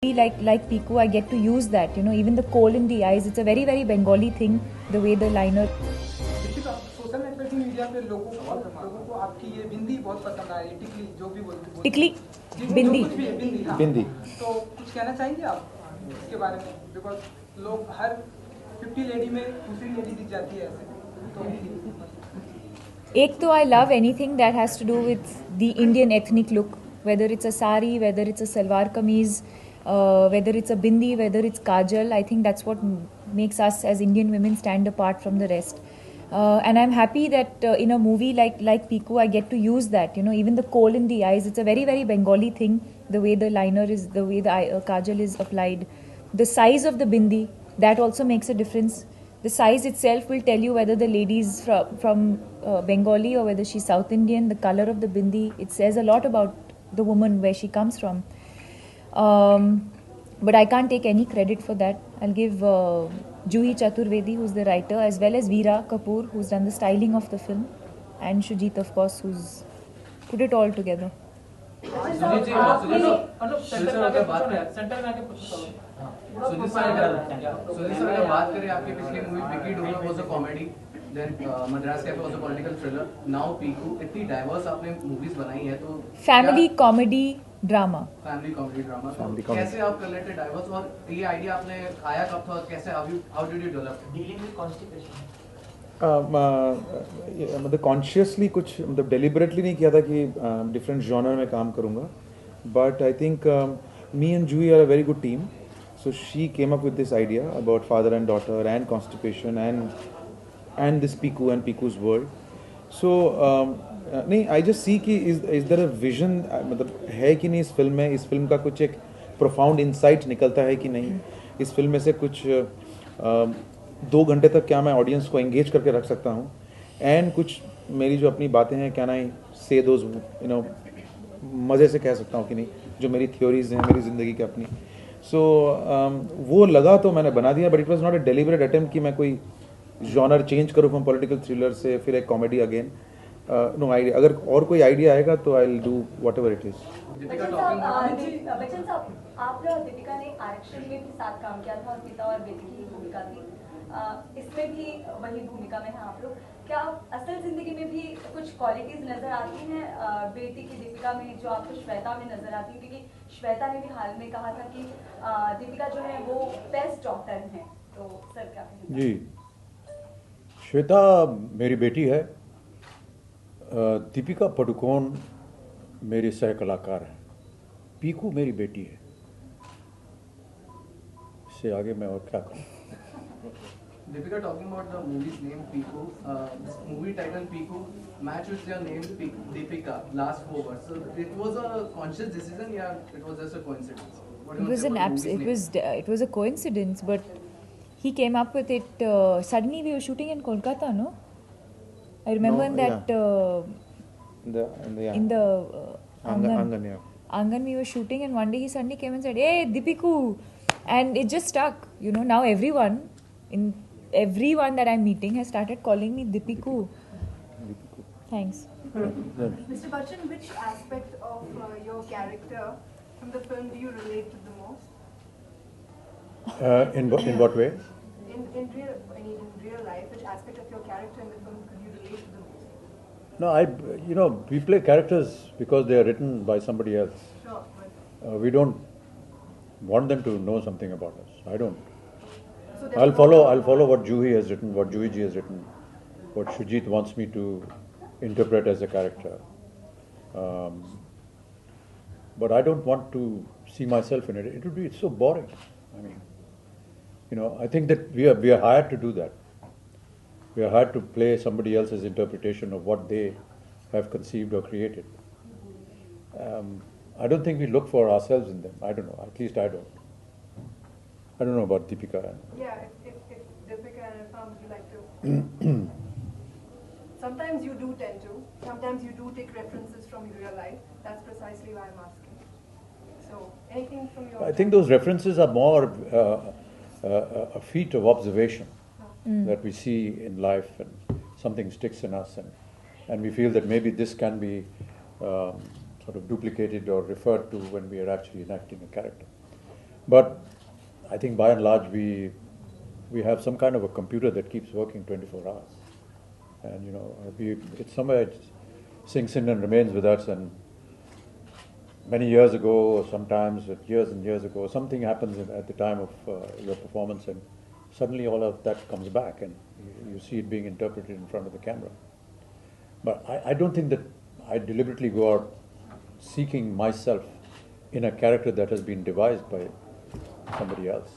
Like Piku, I get to use that. Even the coal in the eyes. It's a very very Bengali thing. The way the liner. Deepika, social networking media पे लोगों को आपकी ये बिंदी बहुत पसंद आ रही है, टिकली जो भी बोलते टिकली, जी, बिंदी, जो कुछ भी है, बिंदी, हाँ। बिंदी। तो कुछ कहना चाहेंगे आप इसके बारे में? बिकॉज लोग हर 50 लेडी में दूसरी लेडी दिख जाती है ऐसे, तो एक तो I love anything that has to do with the Indian ethnic look, whether it's a sari, whether it's a salwar kameez, whether it's a bindi, whether it's kajal. I think that's what makes us as Indian women stand apart from the rest. And I'm happy that in a movie like Piku, I get to use that. Even the kohl in the eyes. It's a very very Bengali thing. The way the liner is, the way the kajal is applied, the size of the bindi, that also makes a difference. The size itself will tell you whether the lady is from Bengali or whether she's South Indian. The color of the bindi, it says a lot about the woman, where she comes from. But I can't take any credit for that. I'll give Juhi Chaturvedi, who's the writer, as well as Veera Kapoor, who's done the styling of the film, and Shujit, of course, who's put it all together. बात करें आपकी पिछली movie पिकी डोला was a comedy, then Madras cafe was a political thriller, now Piku. इतनी diverse आपने movies बनाई है, तो फैमिली कॉमेडी ड्रामा। कैसे आप कर लेते डाइवर्स, और ये आइडिया आपने आया कब था, कैसे how did you develop dealing with constipation? मतलब कॉन्शियसली कुछ, मतलब डेलिबरेटली नहीं किया था कि डिफरेंट जॉनर में काम करूँगा, but I think me and Juhi are a very good team. So she came up with this idea about father and daughter and constipation and this Piku and Piku's world. So नहीं, I just see कि is there a vision, मतलब है कि नहीं इस film में, इस film का कुछ एक profound insight निकलता है कि नहीं, इस फिल्म में से कुछ 2 घंटे तक क्या मैं ऑडियंस को एंगेज करके रख सकता हूँ, एंड कुछ मेरी जो अपनी बातें हैं, कैन आई से दोज मज़े से कह सकता हूँ कि नहीं, जो मेरी थ्योरीज हैं मेरी ज़िंदगी की अपनी. सो वो लगा तो मैंने बना दिया, but it was not a deliberate attempt कि मैं कोई जॉनर चेंज करूँ फ्रॉम पॉलिटिकल थ्रिलर से फिर एक कॉमेडी अगेन. नो आइडिया, अगर और कोई आइडिया आएगा तो I will do whatever it is. Bachchan साहब, आप और दीपिका ने आरक्षण में भी साथ काम किया था और पिता और बेटी की भूमिका थी, इसमें भी वही भूमिका में है आप लोग. क्या असल जिंदगी में भी कुछ क्वालिटीज नजर आती हैं बेटी की दीपिका में जो आपको श्वेता में नजर आती है? क्योंकि श्वेता ने भी हाल में कहा था कि दीपिका जो है वो बेस्ट डॉक्टर हैं, तो सर क्या कहेंगे? जी, श्वेता मेरी बेटी है, दीपिका पडुकोन मेरी सह कलाकार है, पीकू मेरी बेटी है. इससे आगे मैं और क्या कहूँ. Deepika, talking about the movie's name Piku, this movie title Piku matches your name Deepika, last 4 words. So it was a conscious decision, yeah, it was just a coincidence? It was a coincidence, but he came up with it. Suddenly we were shooting in Kolkata, no? I remember in the Angan, yeah. Angan we were shooting, and one day he suddenly came and said, "Hey, Deepiku," and it just stuck. Now everyone that I'm meeting has started calling me Deepiku. Thanks. Mr. Bachchan, which aspect of your character from the film do you relate to the most? In what way? In real life, which aspect of your character in the film could you relate to the most? No, we play characters because they are written by somebody else. Sure, but We don't want them to know something about us. I don't. so I'll follow what Juhi has written, what Juhi ji has written, what Shujit wants me to interpret as a character. But I don't want to see myself in it. It would be so boring. I mean, I think that we are hired to do that. We are hired to play somebody else's interpretation of what they have conceived or created. I don't think we look for ourselves in them. I don't know. At least I don't. I don't know about Deepika. yeah, if Deepika and Irrfan, would you like to? Sometimes you do tend to. Sometimes you do take references from real life. That's precisely why I'm asking. So, anything from your? I think those references are more a feat of observation that we see in life, and something sticks in us, and we feel that maybe this can be sort of duplicated or referred to when we are actually enacting a character. But I think by and large we have some kind of a computer that keeps working 24 hours. And you know, it's somewhere it sinks in and remains with us. And many years ago, or sometimes years and years ago, something happens at the time of your performance, and suddenly all of that comes back, and you see it being interpreted in front of the camera. But I don't think that I deliberately go out seeking myself in a character that has been devised by somebody else.